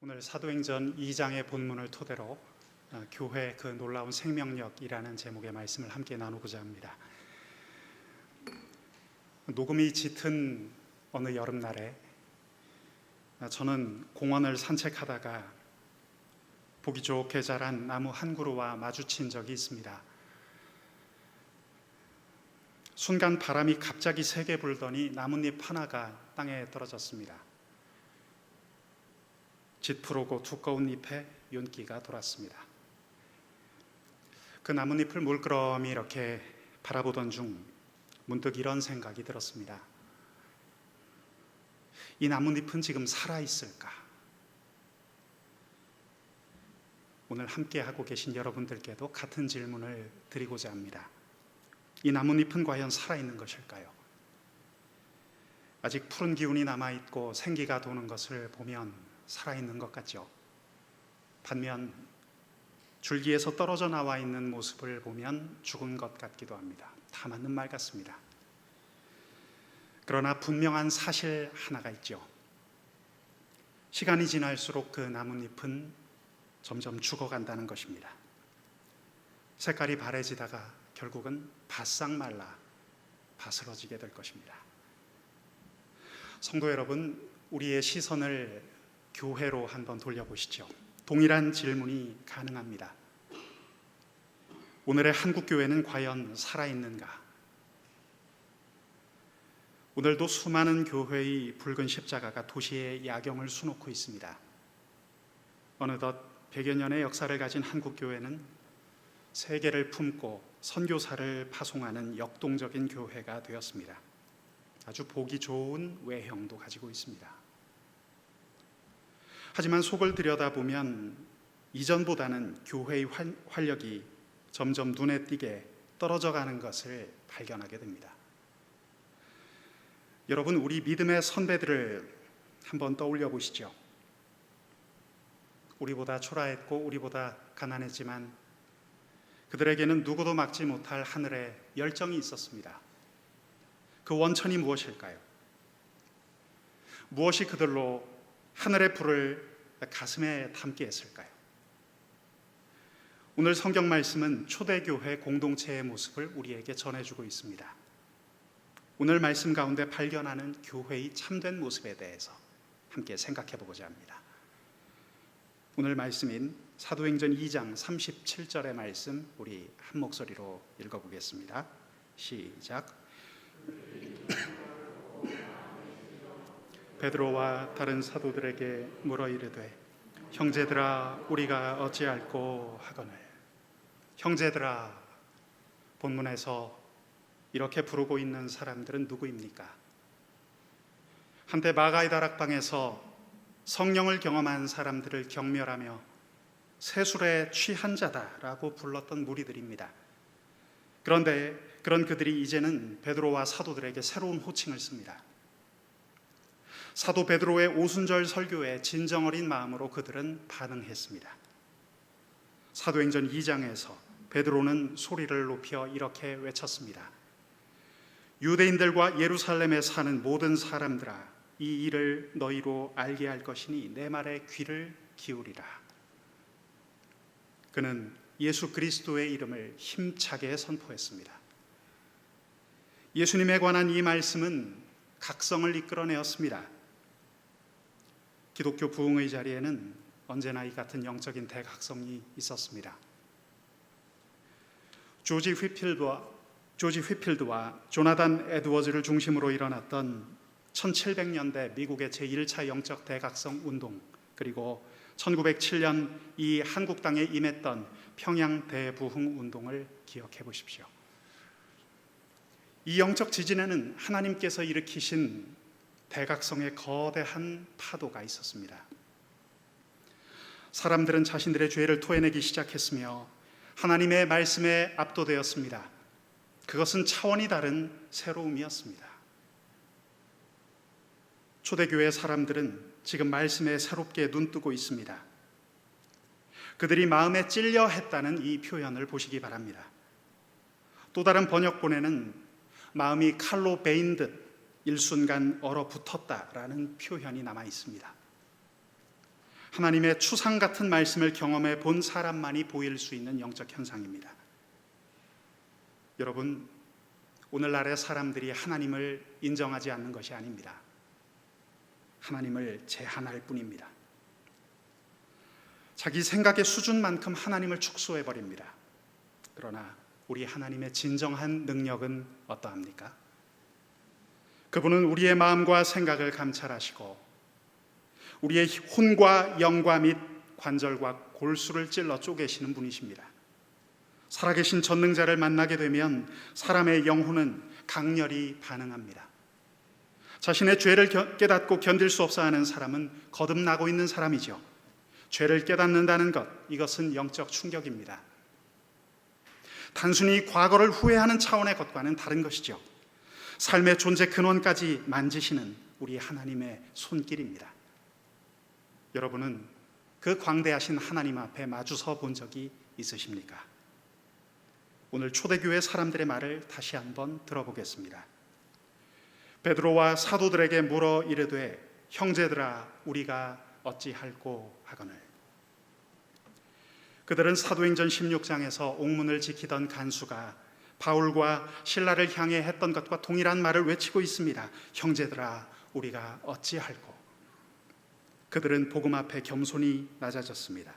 오늘 사도행전 2장의 본문을 토대로 교회 그 놀라운 생명력이라는 제목의 말씀을 함께 나누고자 합니다. 녹음이 짙은 어느 여름날에 저는 공원을 산책하다가 보기 좋게 자란 나무 한 그루와 마주친 적이 있습니다. 순간 바람이 갑자기 세게 불더니 나뭇잎 하나가 땅에 떨어졌습니다. 짙푸르고 두꺼운 잎에 윤기가 돌았습니다. 그 나뭇잎을 물끄러미 이렇게 바라보던 중 문득 이런 생각이 들었습니다. 이 나뭇잎은 지금 살아있을까? 오늘 함께하고 계신 여러분들께도 같은 질문을 드리고자 합니다. 이 나뭇잎은 과연 살아있는 것일까요? 아직 푸른 기운이 남아있고 생기가 도는 것을 보면 살아있는 것 같죠. 반면 줄기에서 떨어져 나와 있는 모습을 보면 죽은 것 같기도 합니다. 다 맞는 말 같습니다. 그러나 분명한 사실 하나가 있죠. 시간이 지날수록 그 나뭇잎은 점점 죽어간다는 것입니다. 색깔이 바래지다가 결국은 바싹 말라 바스러지게 될 것입니다. 성도 여러분, 우리의 시선을 교회로 한번 돌려보시죠. 동일한 질문이 가능합니다. 오늘의 한국교회는 과연 살아있는가? 오늘도 수많은 교회의 붉은 십자가가 도시의 야경을 수놓고 있습니다. 어느덧 100여 년의 역사를 가진 한국교회는 세계를 품고 선교사를 파송하는 역동적인 교회가 되었습니다. 아주 보기 좋은 외형도 가지고 있습니다. 하지만 속을 들여다보면 이전보다는 교회의 활력이 점점 눈에 띄게 떨어져가는 것을 발견하게 됩니다. 여러분, 우리 믿음의 선배들을 한번 떠올려 보시죠. 우리보다 초라했고 우리보다 가난했지만 그들에게는 누구도 막지 못할 하늘의 열정이 있었습니다. 그 원천이 무엇일까요? 무엇이 그들로 하늘의 불을 가슴에 담게 했을까요? 오늘 성경 말씀은 초대교회 공동체의 모습을 우리에게 전해주고 있습니다. 오늘 말씀 가운데 발견하는 교회의 참된 모습에 대해서 함께 생각해 보고자 합니다. 오늘 말씀인 사도행전 2장 37절의 말씀 우리 한 목소리로 읽어보겠습니다. 시작. 베드로와 다른 사도들에게 물어 이르되 형제들아 우리가 어찌할꼬 하거늘. 형제들아, 본문에서 이렇게 부르고 있는 사람들은 누구입니까? 한때 마가의 다락방에서 성령을 경험한 사람들을 경멸하며 세술에 취한 자다라고 불렀던 무리들입니다. 그런데 그런 그들이 이제는 베드로와 사도들에게 새로운 호칭을 씁니다. 사도 베드로의 오순절 설교에 진정어린 마음으로 그들은 반응했습니다. 사도행전 2장에서 베드로는 소리를 높여 이렇게 외쳤습니다. 유대인들과 예루살렘에 사는 모든 사람들아, 이 일을 너희로 알게 할 것이니 내 말에 귀를 기울이라. 그는 예수 그리스도의 이름을 힘차게 선포했습니다. 예수님에 관한 이 말씀은 각성을 이끌어내었습니다. 기독교 부흥의 자리에는 언제나 이 같은 영적인 대각성이 있었습니다. 조지 휘필드와 조나단 에드워즈를 중심으로 일어났던 1700년대 미국의 제1차 영적 대각성 운동, 그리고 1907년 이 한국 땅에 임했던 평양 대부흥 운동을 기억해 보십시오. 이 영적 지진에는 하나님께서 일으키신 대각성의 거대한 파도가 있었습니다. 사람들은 자신들의 죄를 토해내기 시작했으며 하나님의 말씀에 압도되었습니다. 그것은 차원이 다른 새로움이었습니다. 초대교회 사람들은 지금 말씀에 새롭게 눈뜨고 있습니다. 그들이 마음에 찔려 했다는 이 표현을 보시기 바랍니다. 또 다른 번역본에는 마음이 칼로 베인 듯 일순간 얼어붙었다라는 표현이 남아 있습니다. 하나님의 추상 같은 말씀을 경험해 본 사람만이 보일 수 있는 영적 현상입니다. 여러분, 오늘날의 사람들이 하나님을 인정하지 않는 것이 아닙니다. 하나님을 제한할 뿐입니다. 자기 생각의 수준만큼 하나님을 축소해 버립니다. 그러나 우리 하나님의 진정한 능력은 어떠합니까? 그분은 우리의 마음과 생각을 감찰하시고 우리의 혼과 영과 및 관절과 골수를 찔러 쪼개시는 분이십니다. 살아계신 전능자를 만나게 되면 사람의 영혼은 강렬히 반응합니다. 자신의 죄를 깨닫고 견딜 수 없어 하는 사람은 거듭나고 있는 사람이죠. 죄를 깨닫는다는 것, 이것은 영적 충격입니다. 단순히 과거를 후회하는 차원의 것과는 다른 것이죠. 삶의 존재 근원까지 만지시는 우리 하나님의 손길입니다. 여러분은 그 광대하신 하나님 앞에 마주서 본 적이 있으십니까? 오늘 초대교회 사람들의 말을 다시 한번 들어보겠습니다. 베드로와 사도들에게 물어 이르되 형제들아 우리가 어찌할꼬 하거늘. 그들은 사도행전 16장에서 옥문을 지키던 간수가 바울과 실라를 향해 했던 것과 동일한 말을 외치고 있습니다. 형제들아 우리가 어찌할꼬. 그들은 복음 앞에 겸손히 낮아졌습니다.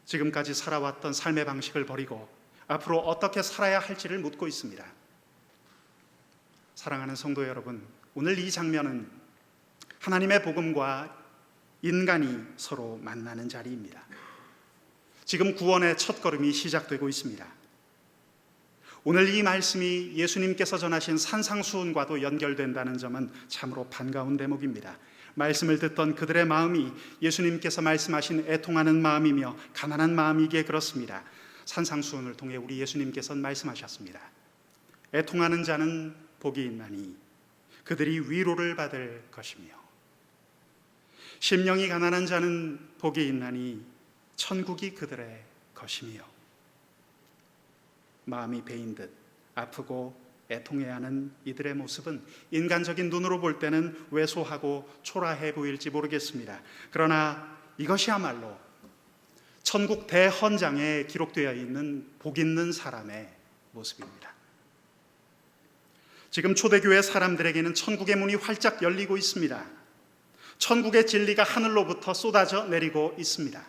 지금까지 살아왔던 삶의 방식을 버리고 앞으로 어떻게 살아야 할지를 묻고 있습니다. 사랑하는 성도 여러분, 오늘 이 장면은 하나님의 복음과 인간이 서로 만나는 자리입니다. 지금 구원의 첫걸음이 시작되고 있습니다. 오늘 이 말씀이 예수님께서 전하신 산상수훈과도 연결된다는 점은 참으로 반가운 대목입니다. 말씀을 듣던 그들의 마음이 예수님께서 말씀하신 애통하는 마음이며 가난한 마음이기에 그렇습니다. 산상수훈을 통해 우리 예수님께서는 말씀하셨습니다. 애통하는 자는 복이 있나니 그들이 위로를 받을 것이며 심령이 가난한 자는 복이 있나니 천국이 그들의 것이며. 마음이 베인 듯 아프고 애통해하는 이들의 모습은 인간적인 눈으로 볼 때는 왜소하고 초라해 보일지 모르겠습니다. 그러나 이것이야말로 천국 대헌장에 기록되어 있는 복 있는 사람의 모습입니다. 지금 초대교회 사람들에게는 천국의 문이 활짝 열리고 있습니다. 천국의 진리가 하늘로부터 쏟아져 내리고 있습니다.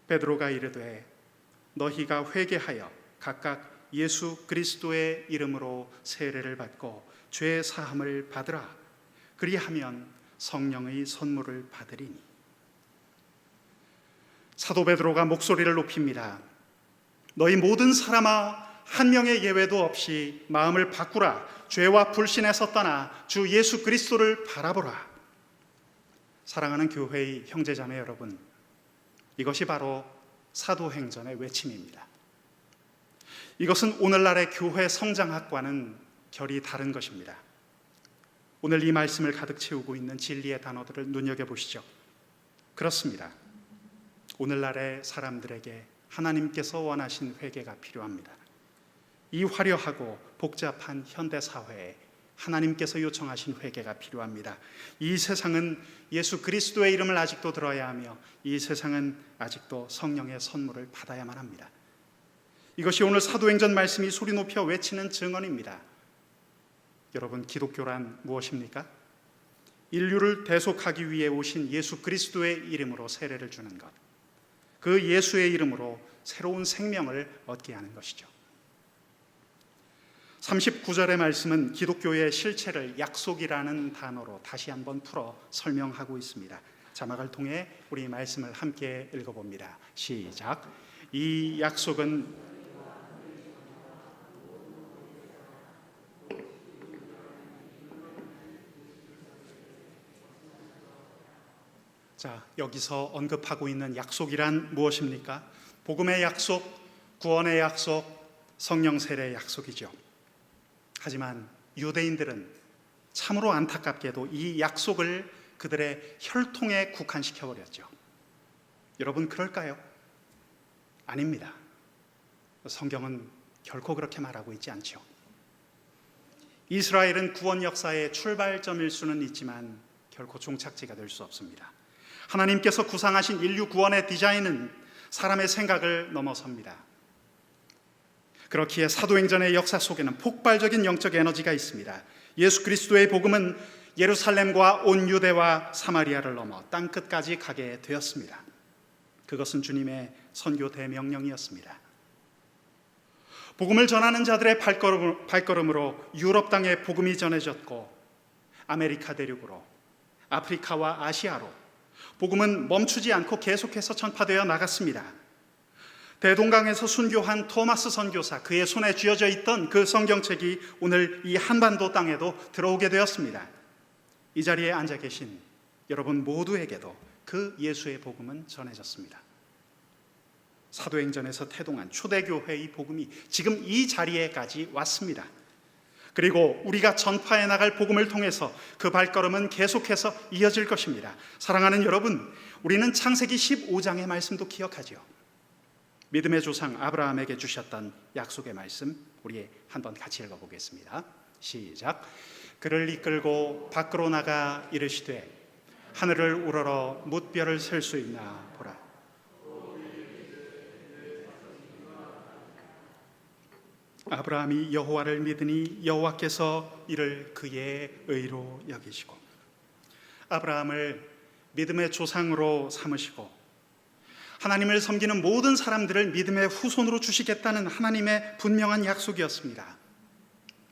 베드로가 이르되 너희가 회개하여 각각 예수 그리스도의 이름으로 세례를 받고 죄 사함을 받으라. 그리하면 성령의 선물을 받으리니. 사도 베드로가 목소리를 높입니다. 너희 모든 사람아 한 명의 예외도 없이 마음을 바꾸라. 죄와 불신에서 떠나 주 예수 그리스도를 바라보라. 사랑하는 교회의 형제자매 여러분, 이것이 바로 사도행전의 외침입니다. 이것은 오늘날의 교회 성장학과는 결이 다른 것입니다. 오늘 이 말씀을 가득 채우고 있는 진리의 단어들을 눈여겨보시죠. 그렇습니다. 오늘날의 사람들에게 하나님께서 원하신 회개가 필요합니다. 이 화려하고 복잡한 현대사회에 하나님께서 요청하신 회개가 필요합니다. 이 세상은 예수 그리스도의 이름을 아직도 들어야 하며 이 세상은 아직도 성령의 선물을 받아야만 합니다. 이것이 오늘 사도행전 말씀이 소리 높여 외치는 증언입니다. 여러분, 기독교란 무엇입니까? 인류를 대속하기 위해 오신 예수 그리스도의 이름으로 세례를 주는 것, 그 예수의 이름으로 새로운 생명을 얻게 하는 것이죠. 39절의 말씀은 기독교의 실체를 약속이라는 단어로 다시 한번 풀어 설명하고 있습니다. 자막을 통해 우리 말씀을 함께 읽어봅니다. 시작. 이 약속은 여기서 언급하고 있는 약속이란 무엇입니까? 복음의 약속, 구원의 약속, 성령 세례의 약속이죠. 하지만 유대인들은 참으로 안타깝게도 이 약속을 그들의 혈통에 국한시켜버렸죠. 여러분, 그럴까요? 아닙니다. 성경은 결코 그렇게 말하고 있지 않죠. 이스라엘은 구원 역사의 출발점일 수는 있지만 결코 종착지가 될 수 없습니다. 하나님께서 구상하신 인류 구원의 디자인은 사람의 생각을 넘어섭니다. 그렇기에 사도행전의 역사 속에는 폭발적인 영적 에너지가 있습니다. 예수 그리스도의 복음은 예루살렘과 온 유대와 사마리아를 넘어 땅끝까지 가게 되었습니다. 그것은 주님의 선교 대명령이었습니다. 복음을 전하는 자들의 발걸음으로 유럽 땅에 복음이 전해졌고, 아메리카 대륙으로, 아프리카와 아시아로 복음은 멈추지 않고 계속해서 전파되어 나갔습니다. 대동강에서 순교한 토마스 선교사, 그의 손에 쥐어져 있던 그 성경책이 오늘 이 한반도 땅에도 들어오게 되었습니다. 이 자리에 앉아 계신 여러분 모두에게도 그 예수의 복음은 전해졌습니다. 사도행전에서 태동한 초대교회의 복음이 지금 이 자리에까지 왔습니다. 그리고 우리가 전파해 나갈 복음을 통해서 그 발걸음은 계속해서 이어질 것입니다. 사랑하는 여러분, 우리는 창세기 15장의 말씀도 기억하죠. 믿음의 조상 아브라함에게 주셨던 약속의 말씀, 우리 한번 같이 읽어보겠습니다. 시작. 그를 이끌고 밖으로 나가 이르시되 하늘을 우러러 뭇별을 셀 수 있나 보라. 아브라함이 여호와를 믿으니 여호와께서 이를 그의 의로 여기시고, 아브라함을 믿음의 조상으로 삼으시고 하나님을 섬기는 모든 사람들을 믿음의 후손으로 주시겠다는 하나님의 분명한 약속이었습니다.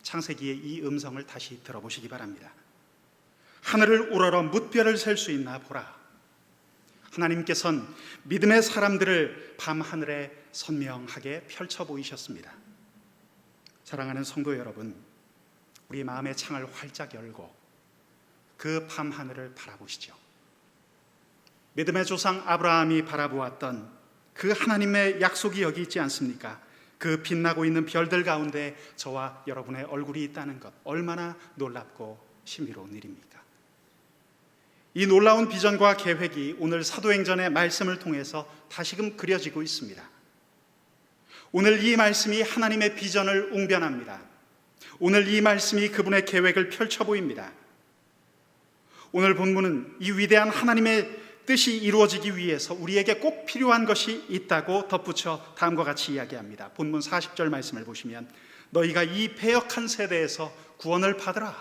창세기의 이 음성을 다시 들어보시기 바랍니다. 하늘을 우러러 뭇별을 셀 수 있나 보라. 하나님께서는 믿음의 사람들을 밤하늘에 선명하게 펼쳐 보이셨습니다. 사랑하는 성도 여러분, 우리 마음의 창을 활짝 열고 그 밤하늘을 바라보시죠. 믿음의 조상 아브라함이 바라보았던 그 하나님의 약속이 여기 있지 않습니까? 그 빛나고 있는 별들 가운데 저와 여러분의 얼굴이 있다는 것, 얼마나 놀랍고 신비로운 일입니까? 이 놀라운 비전과 계획이 오늘 사도행전의 말씀을 통해서 다시금 그려지고 있습니다. 오늘 이 말씀이 하나님의 비전을 웅변합니다. 오늘 이 말씀이 그분의 계획을 펼쳐 보입니다. 오늘 본문은 이 위대한 하나님의 뜻이 이루어지기 위해서 우리에게 꼭 필요한 것이 있다고 덧붙여 다음과 같이 이야기합니다. 본문 40절 말씀을 보시면, 너희가 이 패역한 세대에서 구원을 받으라.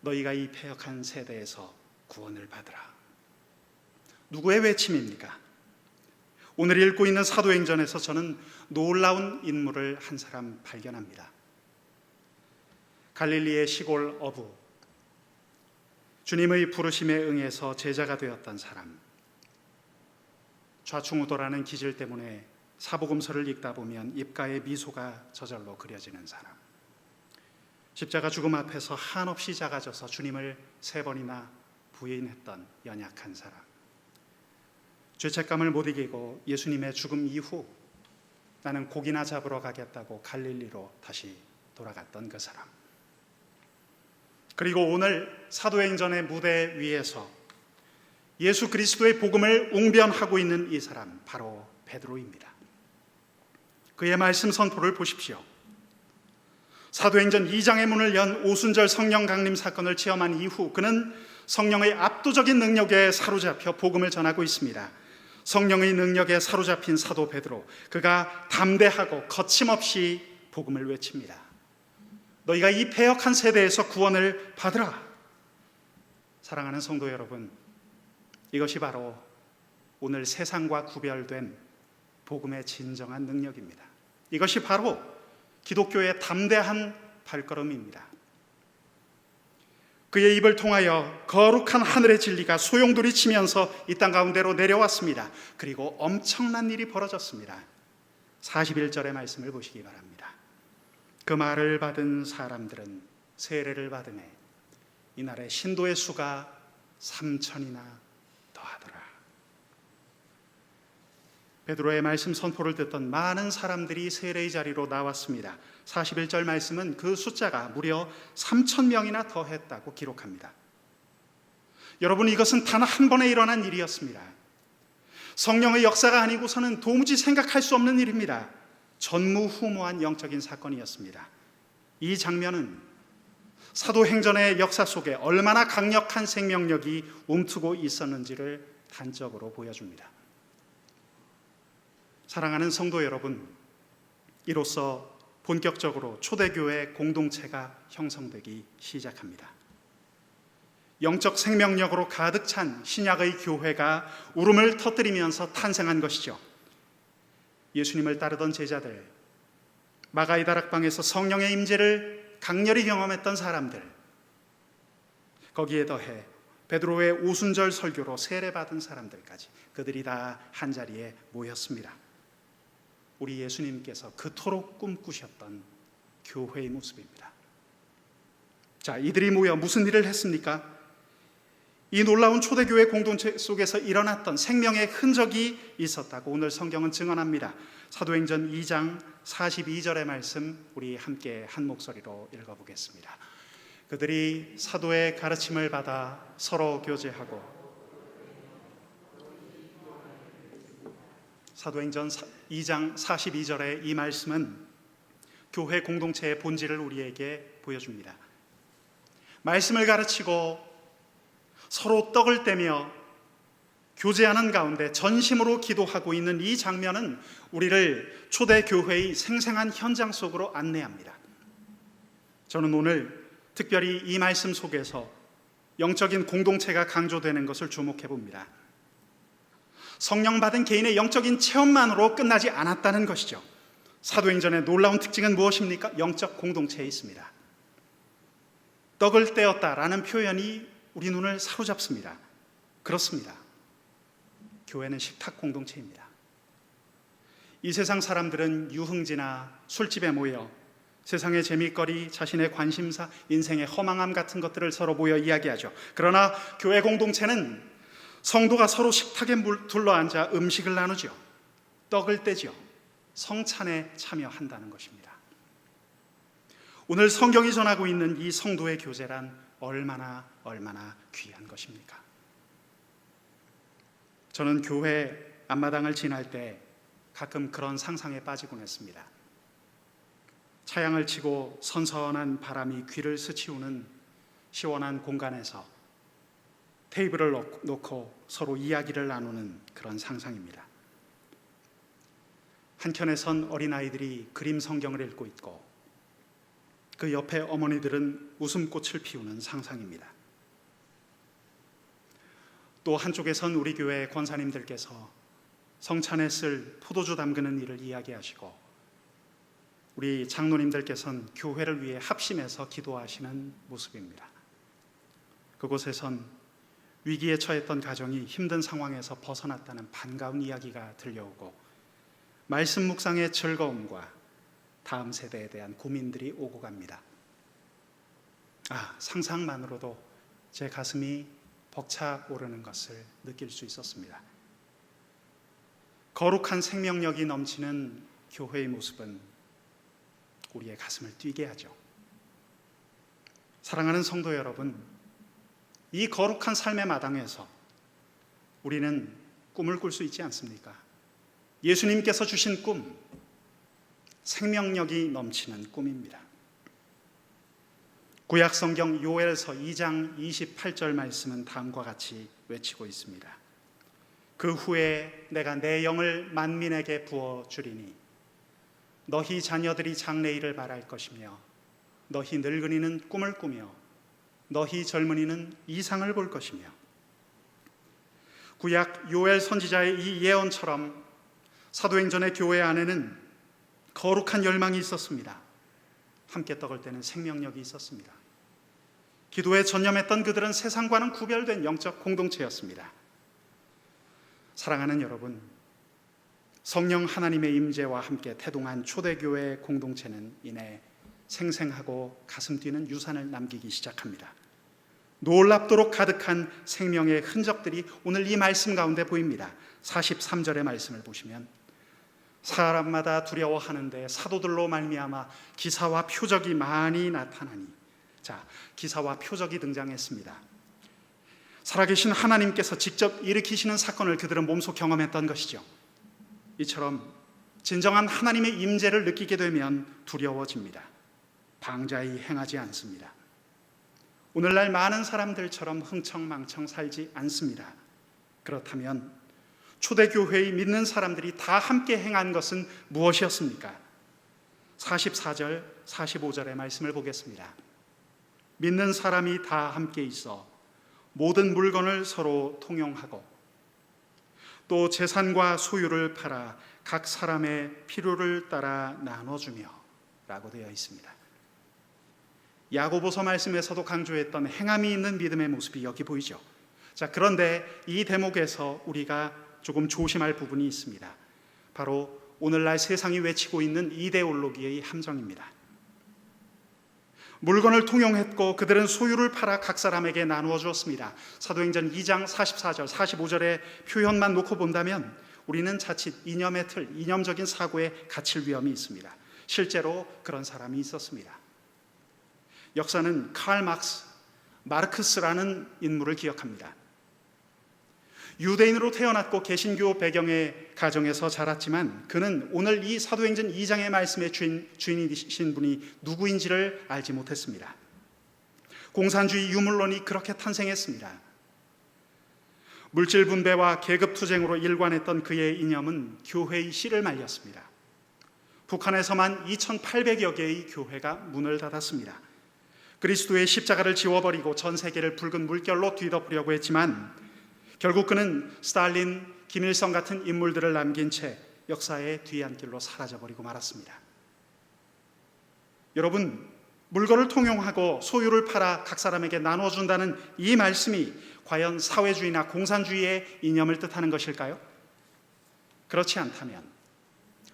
너희가 이 패역한 세대에서 구원을 받으라. 누구의 외침입니까? 오늘 읽고 있는 사도행전에서 저는 놀라운 인물을 한 사람 발견합니다. 갈릴리의 시골 어부, 주님의 부르심에 응해서 제자가 되었던 사람, 좌충우돌하는 기질 때문에 사복음서를 읽다 보면 입가에 미소가 저절로 그려지는 사람, 십자가 죽음 앞에서 한없이 작아져서 주님을 3번이나 부인했던 연약한 사람, 죄책감을 못 이기고 예수님의 죽음 이후 나는 고기나 잡으러 가겠다고 갈릴리로 다시 돌아갔던 그 사람, 그리고 오늘 사도행전의 무대 위에서 예수 그리스도의 복음을 웅변하고 있는 이 사람, 바로 베드로입니다. 그의 말씀 선포를 보십시오. 사도행전 2장의 문을 연 오순절 성령 강림 사건을 체험한 이후 그는 성령의 압도적인 능력에 사로잡혀 복음을 전하고 있습니다. 성령의 능력에 사로잡힌 사도 베드로, 그가 담대하고 거침없이 복음을 외칩니다. 너희가 이 패역한 세대에서 구원을 받으라. 사랑하는 성도 여러분, 이것이 바로 오늘 세상과 구별된 복음의 진정한 능력입니다. 이것이 바로 기독교의 담대한 발걸음입니다. 그의 입을 통하여 거룩한 하늘의 진리가 소용돌이 치면서 이 땅 가운데로 내려왔습니다. 그리고 엄청난 일이 벌어졌습니다. 41절의 말씀을 보시기 바랍니다. 그 말을 받은 사람들은 세례를 받으매 이날에 신도의 수가 3,000이나 더하더라. 베드로의 말씀 선포를 듣던 많은 사람들이 세례의 자리로 나왔습니다. 41절 말씀은 그 숫자가 무려 3,000명이나 더했다고 기록합니다. 여러분, 이것은 단 한 번에 일어난 일이었습니다. 성령의 역사가 아니고서는 도무지 생각할 수 없는 일입니다. 전무후무한 영적인 사건이었습니다. 이 장면은 사도행전의 역사 속에 얼마나 강력한 생명력이 움트고 있었는지를 단적으로 보여줍니다. 사랑하는 성도 여러분, 이로써 본격적으로 초대교회 공동체가 형성되기 시작합니다. 영적 생명력으로 가득 찬 신약의 교회가 울음을 터뜨리면서 탄생한 것이죠. 예수님을 따르던 제자들, 마가의 다락방에서 성령의 임재를 강렬히 경험했던 사람들, 거기에 더해 베드로의 오순절 설교로 세례받은 사람들까지 그들이 다 한자리에 모였습니다. 우리 예수님께서 그토록 꿈꾸셨던 교회의 모습입니다. 자, 이들이 모여 무슨 일을 했습니까? 이 놀라운 초대교회 공동체 속에서 일어났던 생명의 흔적이 있었다고 오늘 성경은 증언합니다. 사도행전 2장 42절의 말씀 우리 함께 한 목소리로 읽어보겠습니다. 그들이 사도의 가르침을 받아 서로 교제하고, 사도행전 2장 42절의 이 말씀은 교회 공동체의 본질을 우리에게 보여줍니다. 말씀을 가르치고 서로 떡을 떼며 교제하는 가운데 전심으로 기도하고 있는 이 장면은 우리를 초대교회의 생생한 현장 속으로 안내합니다. 저는 오늘 특별히 이 말씀 속에서 영적인 공동체가 강조되는 것을 주목해 봅니다. 성령 받은 개인의 영적인 체험만으로 끝나지 않았다는 것이죠. 사도행전의 놀라운 특징은 무엇입니까? 영적 공동체에 있습니다. 떡을 떼었다라는 표현이 우리 눈을 사로잡습니다. 그렇습니다. 교회는 식탁 공동체입니다. 이 세상 사람들은 유흥지나 술집에 모여 세상의 재미거리, 자신의 관심사, 인생의 허망함 같은 것들을 서로 모여 이야기하죠. 그러나 교회 공동체는 성도가 서로 식탁에 둘러앉아 음식을 나누죠. 떡을 떼죠. 성찬에 참여한다는 것입니다. 오늘 성경이 전하고 있는 이 성도의 교제란 얼마나 귀한 것입니까? 저는 교회 앞마당을 지날 때 가끔 그런 상상에 빠지곤 했습니다. 차양을 치고 선선한 바람이 귀를 스치우는 시원한 공간에서 테이블을 놓고 서로 이야기를 나누는 그런 상상입니다. 한켠에선 어린아이들이 그림 성경을 읽고 있고 그 옆에 어머니들은 웃음꽃을 피우는 상상입니다. 또 한쪽에선 우리 교회 권사님들께서 성찬에 쓸 포도주 담그는 일을 이야기하시고 우리 장로님들께서는 교회를 위해 합심해서 기도하시는 모습입니다. 그곳에선 위기에 처했던 가정이 힘든 상황에서 벗어났다는 반가운 이야기가 들려오고 말씀 묵상의 즐거움과 다음 세대에 대한 고민들이 오고 갑니다. 상상만으로도 제 가슴이 벅차오르는 것을 느낄 수 있었습니다. 거룩한 생명력이 넘치는 교회의 모습은 우리의 가슴을 뛰게 하죠. 사랑하는 성도 여러분, 이 거룩한 삶의 마당에서 우리는 꿈을 꿀 수 있지 않습니까? 예수님께서 주신 꿈, 생명력이 넘치는 꿈입니다. 구약 성경 요엘서 2장 28절 말씀은 다음과 같이 외치고 있습니다. 그 후에 내가 내 영을 만민에게 부어주리니 너희 자녀들이 장래일을 말할 것이며 너희 늙은이는 꿈을 꾸며 너희 젊은이는 이상을 볼 것이며. 구약 요엘 선지자의 이 예언처럼 사도행전의 교회 안에는 거룩한 열망이 있었습니다. 함께 떡을 떼는 생명력이 있었습니다. 기도에 전념했던 그들은 세상과는 구별된 영적 공동체였습니다. 사랑하는 여러분, 성령 하나님의 임재와 함께 태동한 초대교회 공동체는 이내 생생하고 가슴 뛰는 유산을 남기기 시작합니다. 놀랍도록 가득한 생명의 흔적들이 오늘 이 말씀 가운데 보입니다. 43절의 말씀을 보시면 사람마다 두려워하는데 사도들로 말미암아 기사와 표적이 많이 나타나니. 자, 기사와 표적이 등장했습니다. 살아계신 하나님께서 직접 일으키시는 사건을 그들은 몸소 경험했던 것이죠. 이처럼 진정한 하나님의 임재를 느끼게 되면 두려워집니다. 방자히 행하지 않습니다. 오늘날 많은 사람들처럼 흥청망청 살지 않습니다. 그렇다면 초대교회의 믿는 사람들이 다 함께 행한 것은 무엇이었습니까? 44절, 45절의 말씀을 보겠습니다. 믿는 사람이 다 함께 있어 모든 물건을 서로 통용하고 또 재산과 소유를 팔아 각 사람의 필요를 따라 나눠주며 라고 되어 있습니다. 야고보서 말씀에서도 강조했던 행함이 있는 믿음의 모습이 여기 보이죠. 자, 그런데 이 대목에서 우리가 조금 조심할 부분이 있습니다. 바로 오늘날 세상이 외치고 있는 이데올로기의 함정입니다. 물건을 통용했고 그들은 소유를 팔아 각 사람에게 나누어 주었습니다. 사도행전 2장 44절, 45절의 표현만 놓고 본다면 우리는 자칫 이념의 틀, 이념적인 사고에 갇힐 위험이 있습니다. 실제로 그런 사람이 있었습니다. 역사는 칼 마르크스라는 인물을 기억합니다. 유대인으로 태어났고 개신교 배경의 가정에서 자랐지만 그는 오늘 이 사도행전 2장의 말씀의 주인이신 분이 누구인지를 알지 못했습니다. 공산주의 유물론이 그렇게 탄생했습니다. 물질 분배와 계급 투쟁으로 일관했던 그의 이념은 교회의 씨를 말렸습니다. 북한에서만 2,800여 개의 교회가 문을 닫았습니다. 그리스도의 십자가를 지워버리고 전 세계를 붉은 물결로 뒤덮으려고 했지만 결국 그는 스탈린, 김일성 같은 인물들을 남긴 채 역사의 뒤안길로 사라져버리고 말았습니다. 여러분, 물건을 통용하고 소유를 팔아 각 사람에게 나눠준다는 이 말씀이 과연 사회주의나 공산주의의 이념을 뜻하는 것일까요? 그렇지 않다면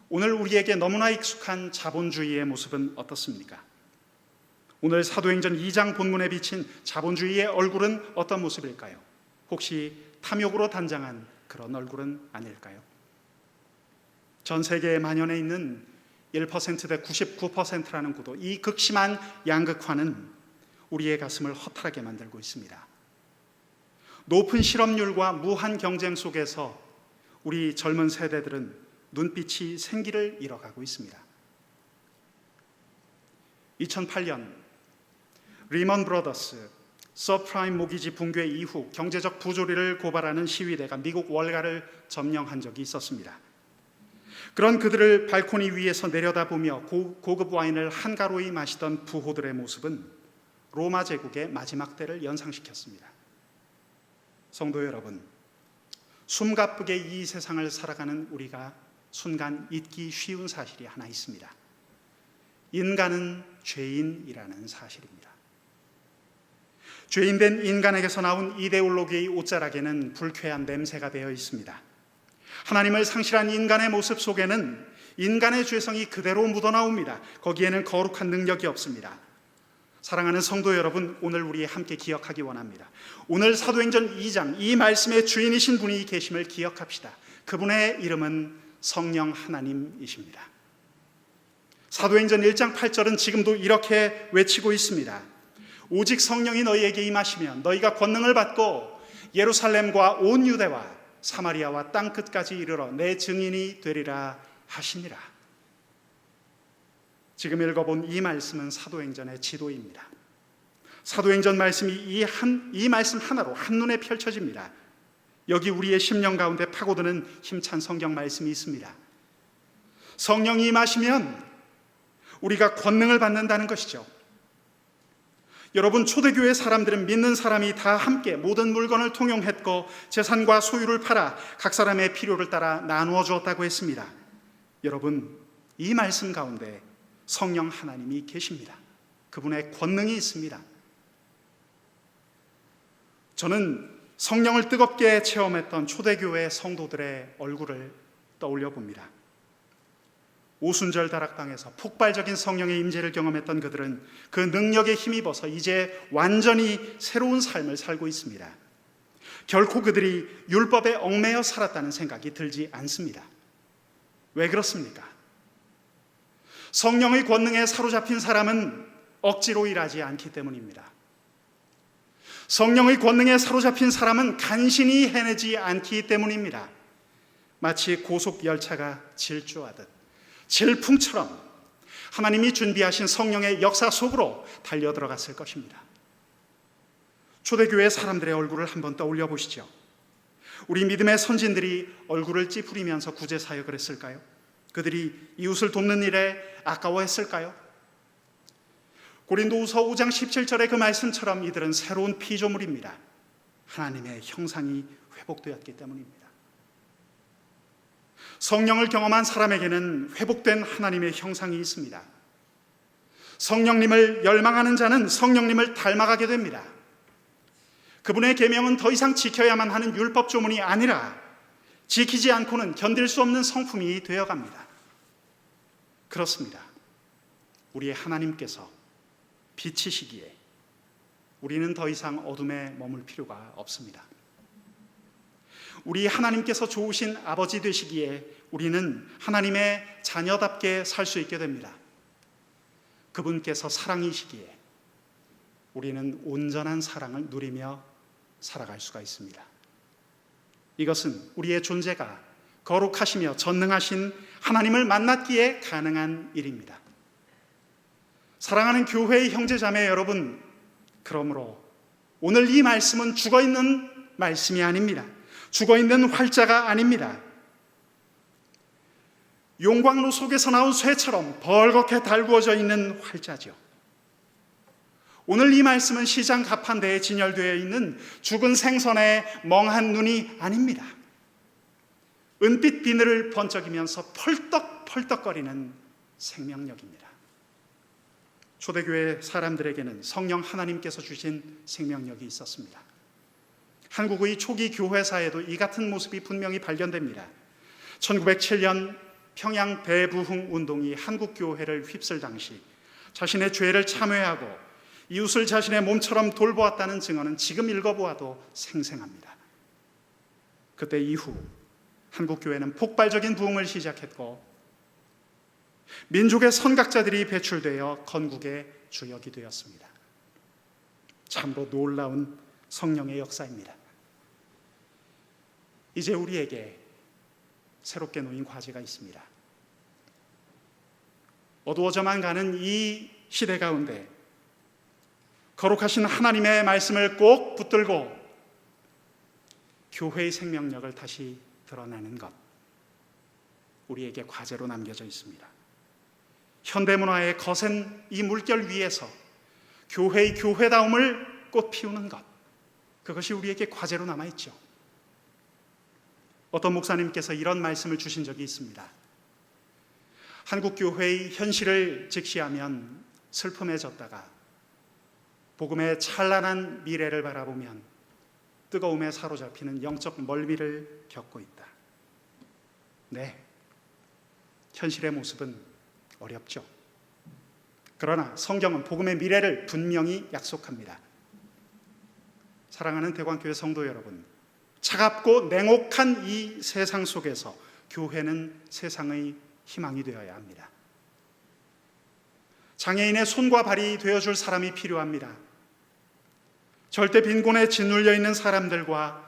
오늘 우리에게 너무나 익숙한 자본주의의 모습은 어떻습니까? 오늘 사도행전 2장 본문에 비친 자본주의의 얼굴은 어떤 모습일까요? 혹시 탐욕으로 단장한 그런 얼굴은 아닐까요? 전 세계에 만연해 있는 1% 대 99%라는 구도, 이 극심한 양극화는 우리의 가슴을 허탈하게 만들고 있습니다. 높은 실업률과 무한 경쟁 속에서 우리 젊은 세대들은 눈빛이 생기를 잃어가고 있습니다. 2008년 리먼 브러더스 서프라임 모기지 붕괴 이후 경제적 부조리를 고발하는 시위대가 미국 월가를 점령한 적이 있었습니다. 그런 그들을 발코니 위에서 내려다보며 고급 와인을 한가로이 마시던 부호들의 모습은 로마 제국의 마지막 때를 연상시켰습니다. 성도 여러분, 숨가쁘게 이 세상을 살아가는 우리가 순간 잊기 쉬운 사실이 하나 있습니다. 인간은 죄인이라는 사실입니다. 죄인된 인간에게서 나온 이데올로기의 옷자락에는 불쾌한 냄새가 배어 있습니다. 하나님을 상실한 인간의 모습 속에는 인간의 죄성이 그대로 묻어나옵니다. 거기에는 거룩한 능력이 없습니다. 사랑하는 성도 여러분, 오늘 우리 함께 기억하기 원합니다. 오늘 사도행전 2장 이 말씀의 주인이신 분이 계심을 기억합시다. 그분의 이름은 성령 하나님이십니다. 사도행전 1장 8절은 지금도 이렇게 외치고 있습니다. 오직 성령이 너희에게 임하시면 너희가 권능을 받고 예루살렘과 온 유대와 사마리아와 땅끝까지 이르러 내 증인이 되리라 하시니라. 지금 읽어본 이 말씀은 사도행전의 지도입니다. 사도행전 말씀이 이 말씀 하나로 한눈에 펼쳐집니다. 여기 우리의 심령 가운데 파고드는 힘찬 성경 말씀이 있습니다. 성령이 임하시면 우리가 권능을 받는다는 것이죠. 여러분, 초대교회 사람들은 믿는 사람이 다 함께 모든 물건을 통용했고 재산과 소유를 팔아 각 사람의 필요를 따라 나누어 주었다고 했습니다. 여러분, 이 말씀 가운데 성령 하나님이 계십니다. 그분의 권능이 있습니다. 저는 성령을 뜨겁게 체험했던 초대교회 성도들의 얼굴을 떠올려 봅니다. 오순절 다락방에서 폭발적인 성령의 임재를 경험했던 그들은 그 능력에 힘입어서 이제 완전히 새로운 삶을 살고 있습니다. 결코 그들이 율법에 얽매여 살았다는 생각이 들지 않습니다. 왜 그렇습니까? 성령의 권능에 사로잡힌 사람은 억지로 일하지 않기 때문입니다. 성령의 권능에 사로잡힌 사람은 간신히 해내지 않기 때문입니다. 마치 고속열차가 질주하듯 질풍처럼 하나님이 준비하신 성령의 역사 속으로 달려들어갔을 것입니다. 초대교회 사람들의 얼굴을 한번 떠올려 보시죠. 우리 믿음의 선진들이 얼굴을 찌푸리면서 구제 사역을 했을까요? 그들이 이웃을 돕는 일에 아까워했을까요? 고린도후서 5장 17절의 그 말씀처럼 이들은 새로운 피조물입니다. 하나님의 형상이 회복되었기 때문입니다. 성령을 경험한 사람에게는 회복된 하나님의 형상이 있습니다. 성령님을 열망하는 자는 성령님을 닮아가게 됩니다. 그분의 계명은 더 이상 지켜야만 하는 율법 조문이 아니라 지키지 않고는 견딜 수 없는 성품이 되어갑니다. 그렇습니다. 우리의 하나님께서 빛이시기에 우리는 더 이상 어둠에 머물 필요가 없습니다. 우리 하나님께서 좋으신 아버지 되시기에 우리는 하나님의 자녀답게 살 수 있게 됩니다. 그분께서 사랑이시기에 우리는 온전한 사랑을 누리며 살아갈 수가 있습니다. 이것은 우리의 존재가 거룩하시며 전능하신 하나님을 만났기에 가능한 일입니다. 사랑하는 교회의 형제자매 여러분, 그러므로 오늘 이 말씀은 죽어있는 말씀이 아닙니다. 죽어있는 활자가 아닙니다. 용광로 속에서 나온 쇠처럼 벌겋게 달구어져 있는 활자죠. 오늘 이 말씀은 시장 가판대에 진열되어 있는 죽은 생선의 멍한 눈이 아닙니다. 은빛 비늘을 번쩍이면서 펄떡펄떡거리는 생명력입니다. 초대교회 사람들에게는 성령 하나님께서 주신 생명력이 있었습니다. 한국의 초기 교회사에도 이 같은 모습이 분명히 발견됩니다. 1907년 평양 대부흥 운동이 한국 교회를 휩쓸 당시 자신의 죄를 참회하고 이웃을 자신의 몸처럼 돌보았다는 증언은 지금 읽어보아도 생생합니다. 그때 이후 한국 교회는 폭발적인 부흥을 시작했고 민족의 선각자들이 배출되어 건국의 주역이 되었습니다. 참으로 놀라운 성령의 역사입니다. 이제 우리에게 새롭게 놓인 과제가 있습니다. 어두워져만 가는 이 시대 가운데 거룩하신 하나님의 말씀을 꼭 붙들고 교회의 생명력을 다시 드러내는 것, 우리에게 과제로 남겨져 있습니다. 현대문화의 거센 이 물결 위에서 교회의 교회다움을 꽃피우는 것, 그것이 우리에게 과제로 남아있죠. 어떤 목사님께서 이런 말씀을 주신 적이 있습니다. 한국교회의 현실을 직시하면 슬픔에 젖다가 복음의 찬란한 미래를 바라보면 뜨거움에 사로잡히는 영적 멀미를 겪고 있다. 네, 현실의 모습은 어렵죠. 그러나 성경은 복음의 미래를 분명히 약속합니다. 사랑하는 대광교회 성도 여러분, 차갑고 냉혹한 이 세상 속에서 교회는 세상의 희망이 되어야 합니다. 장애인의 손과 발이 되어줄 사람이 필요합니다. 절대 빈곤에 짓눌려 있는 사람들과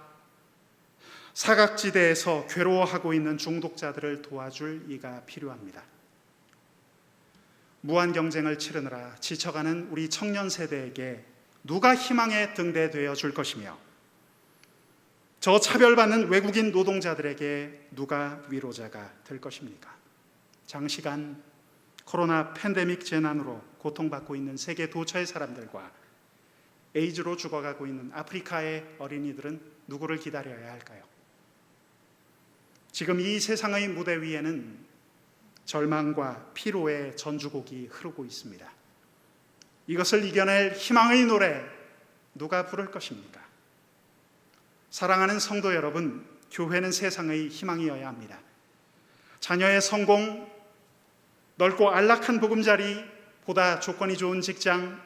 사각지대에서 괴로워하고 있는 중독자들을 도와줄 이가 필요합니다. 무한 경쟁을 치르느라 지쳐가는 우리 청년 세대에게 누가 희망의 등대 되어 줄 것이며 저 차별받는 외국인 노동자들에게 누가 위로자가 될 것입니까? 장시간 코로나 팬데믹 재난으로 고통받고 있는 세계 도처의 사람들과 에이즈로 죽어가고 있는 아프리카의 어린이들은 누구를 기다려야 할까요? 지금 이 세상의 무대 위에는 절망과 피로의 전주곡이 흐르고 있습니다. 이것을 이겨낼 희망의 노래 누가 부를 것입니까? 사랑하는 성도 여러분, 교회는 세상의 희망이어야 합니다. 자녀의 성공, 넓고 안락한 보금자리, 보다 조건이 좋은 직장,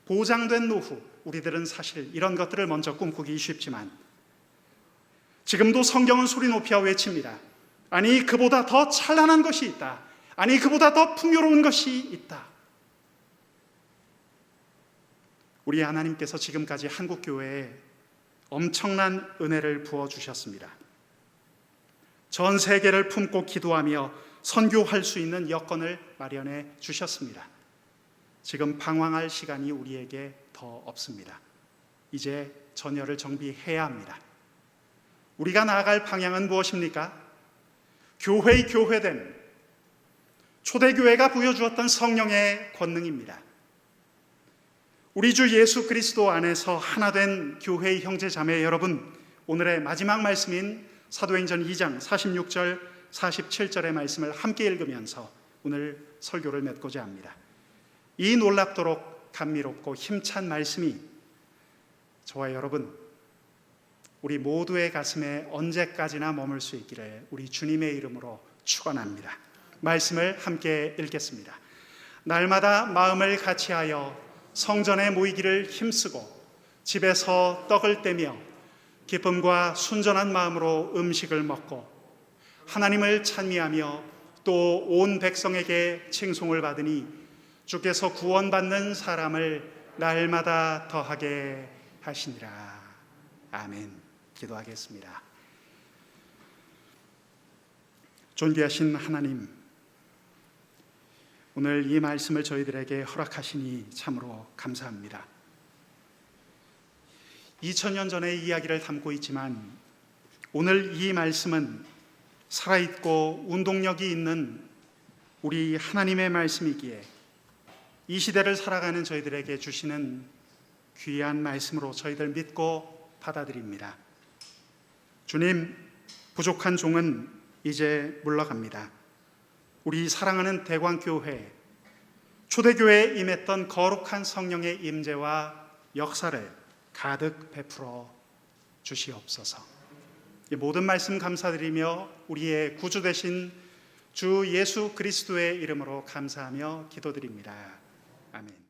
보장된 노후, 우리들은 사실 이런 것들을 먼저 꿈꾸기 쉽지만 지금도 성경은 소리 높여 외칩니다. 아니, 그보다 더 찬란한 것이 있다. 아니, 그보다 더 풍요로운 것이 있다. 우리 하나님께서 지금까지 한국교회에 엄청난 은혜를 부어주셨습니다. 전 세계를 품고 기도하며 선교할 수 있는 여건을 마련해 주셨습니다. 지금 방황할 시간이 우리에게 더 없습니다. 이제 전열을 정비해야 합니다. 우리가 나아갈 방향은 무엇입니까? 교회의 교회됨, 초대교회가 부여주었던 성령의 권능입니다. 우리 주 예수 그리스도 안에서 하나 된 교회의 형제 자매 여러분, 오늘의 마지막 말씀인 사도행전 2장 46절 47절의 말씀을 함께 읽으면서 오늘 설교를 맺고자 합니다. 이 놀랍도록 감미롭고 힘찬 말씀이 저와 여러분, 우리 모두의 가슴에 언제까지나 머물 수 있기를 우리 주님의 이름으로 축원합니다. 말씀을 함께 읽겠습니다. 날마다 마음을 같이하여 성전에 모이기를 힘쓰고 집에서 떡을 떼며 기쁨과 순전한 마음으로 음식을 먹고 하나님을 찬미하며 또 온 백성에게 칭송을 받으니 주께서 구원받는 사람을 날마다 더하게 하시니라. 아멘. 기도하겠습니다. 존귀하신 하나님, 오늘 이 말씀을 저희들에게 허락하시니 참으로 감사합니다. 2000년 전의 이야기를 담고 있지만 오늘 이 말씀은 살아있고 운동력이 있는 우리 하나님의 말씀이기에 이 시대를 살아가는 저희들에게 주시는 귀한 말씀으로 저희들 믿고 받아들입니다. 주님, 부족한 종은 이제 물러갑니다. 우리 사랑하는 대광교회, 초대교회에 임했던 거룩한 성령의 임재와 역사를 가득 베풀어 주시옵소서. 이 모든 말씀 감사드리며 우리의 구주 되신 주 예수 그리스도의 이름으로 감사하며 기도드립니다. 아멘.